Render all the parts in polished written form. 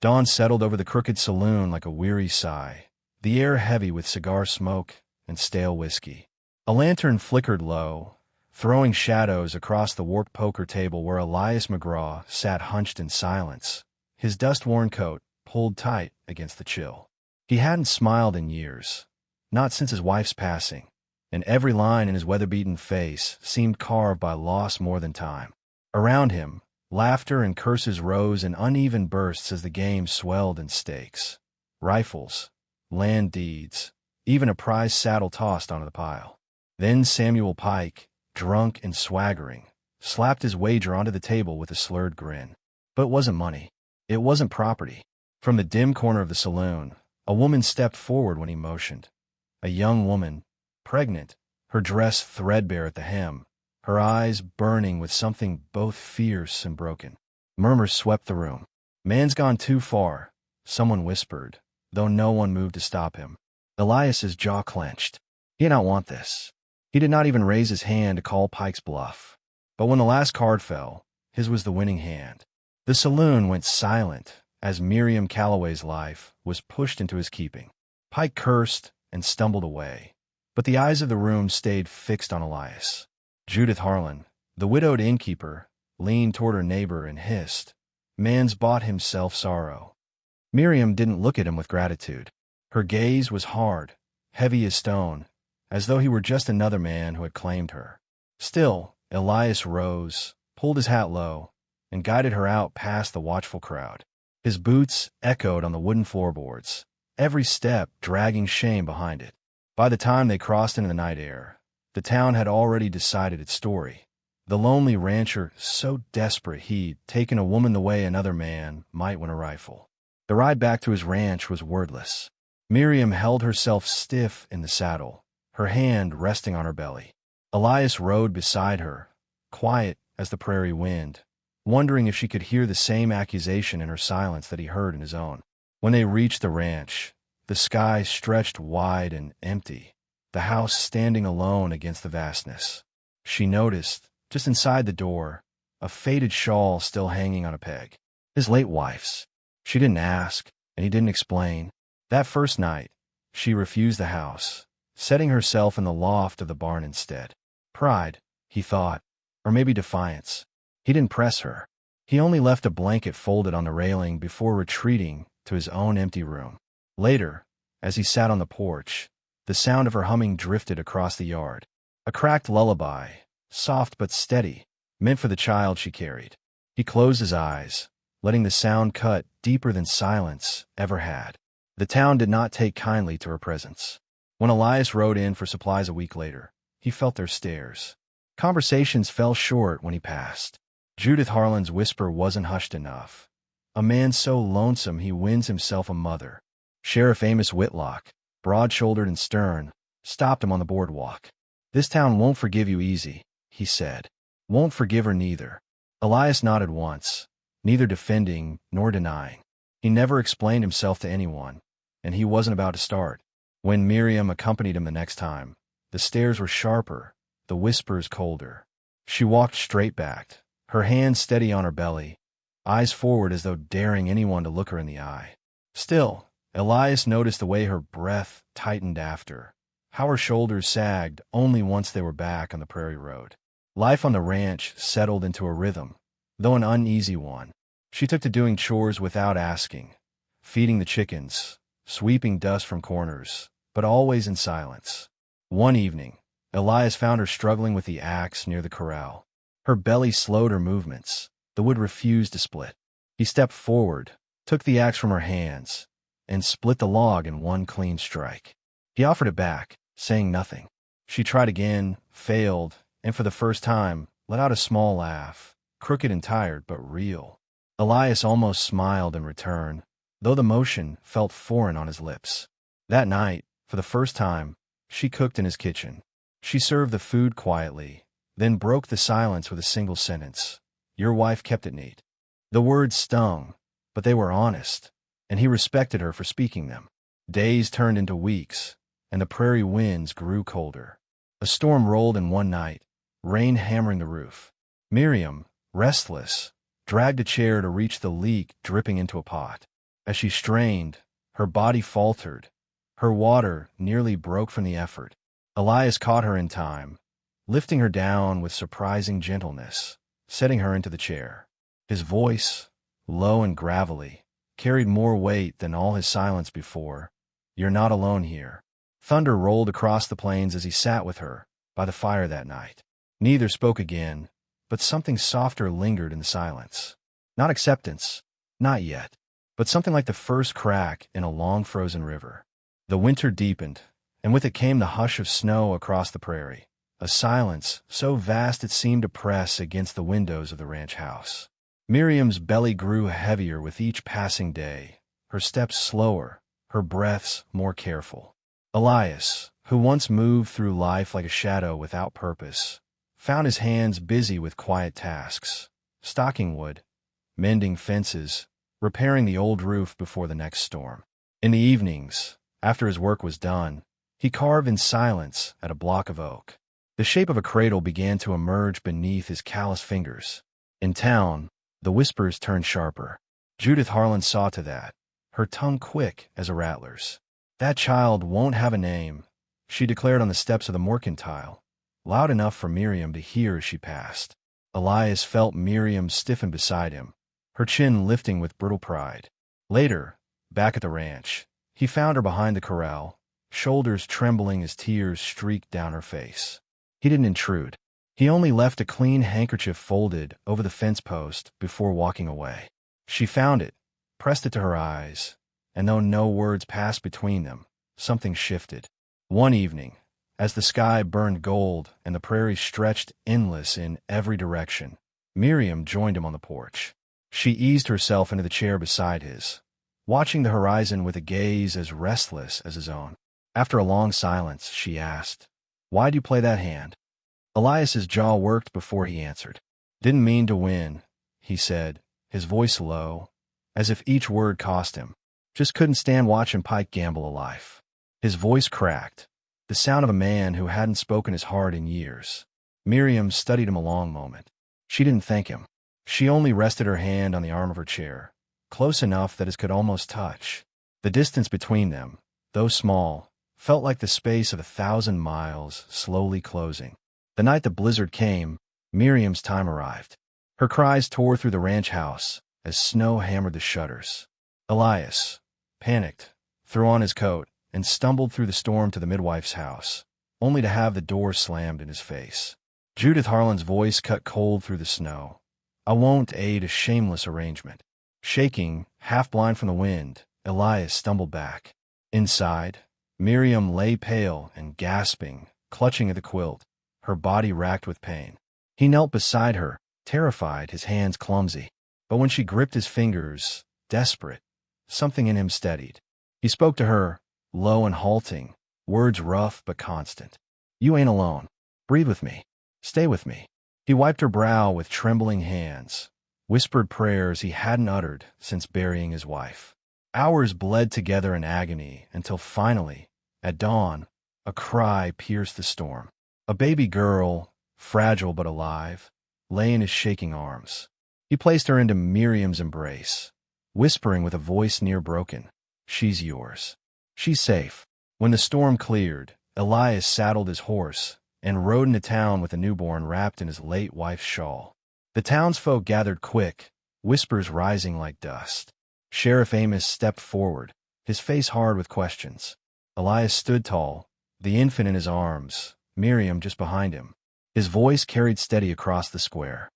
Dawn settled over the crooked saloon like a weary sigh, the air heavy with cigar smoke and stale whiskey. A lantern flickered low, throwing shadows across the warped poker table where Elias McGraw sat hunched in silence, his dust-worn coat pulled tight against the chill. He hadn't smiled in years, not since his wife's passing, and every line in his weather-beaten face seemed carved by loss more than time. Around him, laughter and curses rose in uneven bursts as the game swelled in stakes. Rifles, land deeds, even a prize saddle tossed onto the pile. Then Samuel Pike, drunk and swaggering, slapped his wager onto the table with a slurred grin. But it wasn't money. It wasn't property. From the dim corner of the saloon, a woman stepped forward when he motioned. A young woman, pregnant, her dress threadbare at the hem, her eyes burning with something both fierce and broken. Murmurs swept the room. "Man's gone too far," someone whispered, though no one moved to stop him. Elias's jaw clenched. He did not want this. He did not even raise his hand to call Pike's bluff. But when the last card fell, his was the winning hand. The saloon went silent as Miriam Calloway's life was pushed into his keeping. Pike cursed and stumbled away, but the eyes of the room stayed fixed on Elias. Judith Harlan, the widowed innkeeper, leaned toward her neighbor and hissed, "Man's bought himself sorrow." Miriam didn't look at him with gratitude. Her gaze was hard, heavy as stone, as though he were just another man who had claimed her. Still, Elias rose, pulled his hat low, and guided her out past the watchful crowd. His boots echoed on the wooden floorboards, every step dragging shame behind it. By the time they crossed into the night air, the town had already decided its story. The lonely rancher, so desperate he'd taken a woman the way another man might win a rifle. The ride back to his ranch was wordless. Miriam held herself stiff in the saddle, her hand resting on her belly. Elias rode beside her, quiet as the prairie wind, wondering if she could hear the same accusation in her silence that he heard in his own. When they reached the ranch, the sky stretched wide and empty, the house standing alone against the vastness. She noticed, just inside the door, a faded shawl still hanging on a peg. His late wife's. She didn't ask, and he didn't explain. That first night, she refused the house, setting herself in the loft of the barn instead. Pride, he thought, or maybe defiance. He didn't press her. He only left a blanket folded on the railing before retreating to his own empty room. Later, as he sat on the porch, the sound of her humming drifted across the yard. A cracked lullaby, soft but steady, meant for the child she carried. He closed his eyes, letting the sound cut deeper than silence ever had. The town did not take kindly to her presence. When Elias rode in for supplies a week later, he felt their stares. Conversations fell short when he passed. Judith Harlan's whisper wasn't hushed enough. "A man so lonesome he wins himself a mother." Sheriff Amos Whitlock, broad-shouldered and stern, stopped him on the boardwalk. "This town won't forgive you easy," he said. "Won't forgive her neither." Elias nodded once, neither defending nor denying. He never explained himself to anyone, and he wasn't about to start. When Miriam accompanied him the next time, the stares were sharper, the whispers colder. She walked straight-backed, her hands steady on her belly, eyes forward as though daring anyone to look her in the eye. Still, Elias noticed the way her breath tightened after, how her shoulders sagged only once they were back on the prairie road. Life on the ranch settled into a rhythm, though an uneasy one. She took to doing chores without asking, feeding the chickens, sweeping dust from corners, but always in silence. One evening, Elias found her struggling with the axe near the corral. Her belly slowed her movements. The wood refused to split. He stepped forward, took the axe from her hands, and split the log in one clean strike. He offered it back, saying nothing. She tried again, failed, and for the first time, let out a small laugh, crooked and tired, but real. Elias almost smiled in return, though the motion felt foreign on his lips. That night, for the first time, she cooked in his kitchen. She served the food quietly, then broke the silence with a single sentence. "Your wife kept it neat." The words stung, but they were honest, and he respected her for speaking them. Days turned into weeks, and the prairie winds grew colder. A storm rolled in one night, rain hammering the roof. Miriam, restless, dragged a chair to reach the leak dripping into a pot. As she strained, her body faltered. Her water nearly broke from the effort. Elias caught her in time, lifting her down with surprising gentleness, setting her into the chair. His voice, low and gravelly, carried more weight than all his silence before. "You're not alone here." Thunder rolled across the plains as he sat with her by the fire that night. Neither spoke again, but something softer lingered in the silence. Not acceptance, not yet, but something like the first crack in a long frozen river. The winter deepened, and with it came the hush of snow across the prairie, a silence so vast it seemed to press against the windows of the ranch house. Miriam's belly grew heavier with each passing day, her steps slower, her breaths more careful. Elias, who once moved through life like a shadow without purpose, found his hands busy with quiet tasks, stocking wood, mending fences, repairing the old roof before the next storm. In the evenings, after his work was done, he carved in silence at a block of oak. The shape of a cradle began to emerge beneath his callous fingers. In town, the whispers turned sharper. Judith Harlan saw to that, her tongue quick as a rattler's. "That child won't have a name," she declared on the steps of the mercantile, loud enough for Miriam to hear as she passed. Elias felt Miriam stiffen beside him, her chin lifting with brittle pride. Later, back at the ranch, he found her behind the corral, shoulders trembling as tears streaked down her face. He didn't intrude. He only left a clean handkerchief folded over the fence post before walking away. She found it, pressed it to her eyes, and though no words passed between them, something shifted. One evening, as the sky burned gold and the prairie stretched endless in every direction, Miriam joined him on the porch. She eased herself into the chair beside his, watching the horizon with a gaze as restless as his own. After a long silence, she asked, "Why'd you play that hand?" Elias's jaw worked before he answered. "Didn't mean to win," he said, his voice low, as if each word cost him. "Just couldn't stand watching Pike gamble a life." His voice cracked, the sound of a man who hadn't spoken his heart in years. Miriam studied him a long moment. She didn't thank him. She only rested her hand on the arm of her chair, close enough that it could almost touch. The distance between them, though small, felt like the space of 1,000 miles slowly closing. The night the blizzard came, Miriam's time arrived. Her cries tore through the ranch house as snow hammered the shutters. Elias, panicked, threw on his coat and stumbled through the storm to the midwife's house, only to have the door slammed in his face. Judith Harlan's voice cut cold through the snow. "I won't aid a shameless arrangement." Shaking, half blind from the wind, Elias stumbled back. Inside, Miriam lay pale and gasping, clutching at the quilt, her body racked with pain. He knelt beside her, terrified, his hands clumsy. But when she gripped his fingers, desperate, something in him steadied. He spoke to her, low and halting, words rough but constant. "You ain't alone. Breathe with me. Stay with me." He wiped her brow with trembling hands, whispered prayers he hadn't uttered since burying his wife. Hours bled together in agony until finally, at dawn, a cry pierced the storm. A baby girl, fragile but alive, lay in his shaking arms. He placed her into Miriam's embrace, whispering with a voice near broken, "She's yours. She's safe." When the storm cleared, Elias saddled his horse and rode into town with the newborn wrapped in his late wife's shawl. The townsfolk gathered quick, whispers rising like dust. Sheriff Amos stepped forward, his face hard with questions. Elias stood tall, the infant in his arms, Miriam just behind him. His voice carried steady across the square.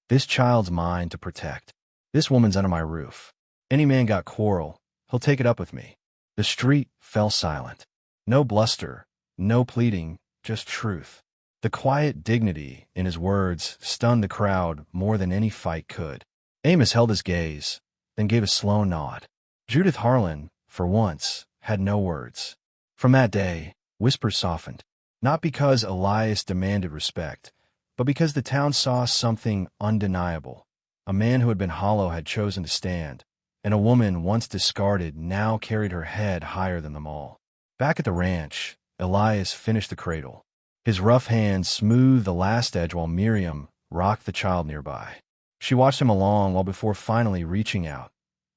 "This child's mine to protect. This woman's under my roof. Any man got quarrel, he'll take it up with me." The street fell silent. No bluster, no pleading, just truth. The quiet dignity in his words stunned the crowd more than any fight could. Amos held his gaze, then gave a slow nod. Judith Harlan, for once, had no words. From that day, whispers softened. Not because Elias demanded respect, but because the town saw something undeniable. A man who had been hollow had chosen to stand, and a woman once discarded now carried her head higher than them all. Back at the ranch, Elias finished the cradle. His rough hands smoothed the last edge while Miriam rocked the child nearby. She watched him along before finally reaching out,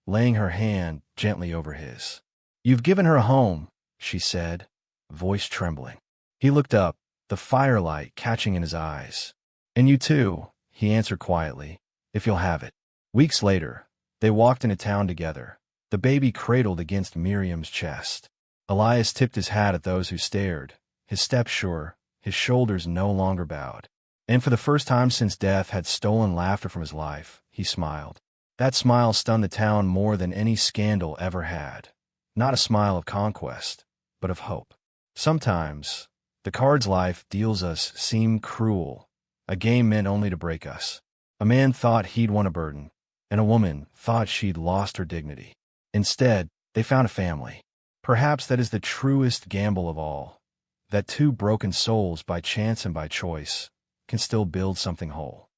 laying her hand gently over his. "You've given her a home," she said, voice trembling. He looked up, the firelight catching in his eyes. "And you too," he answered quietly, "if you'll have it." Weeks later, they walked into town together, the baby cradled against Miriam's chest. Elias tipped his hat at those who stared, his step sure, his shoulders no longer bowed. And for the first time since death had stolen laughter from his life, he smiled. That smile stunned the town more than any scandal ever had. Not a smile of conquest, but of hope. Sometimes, the cards life deals us seem cruel, a game meant only to break us. A man thought he'd won a burden, and a woman thought she'd lost her dignity. Instead, they found a family. Perhaps that is the truest gamble of all, that two broken souls by chance and by choice can still build something whole.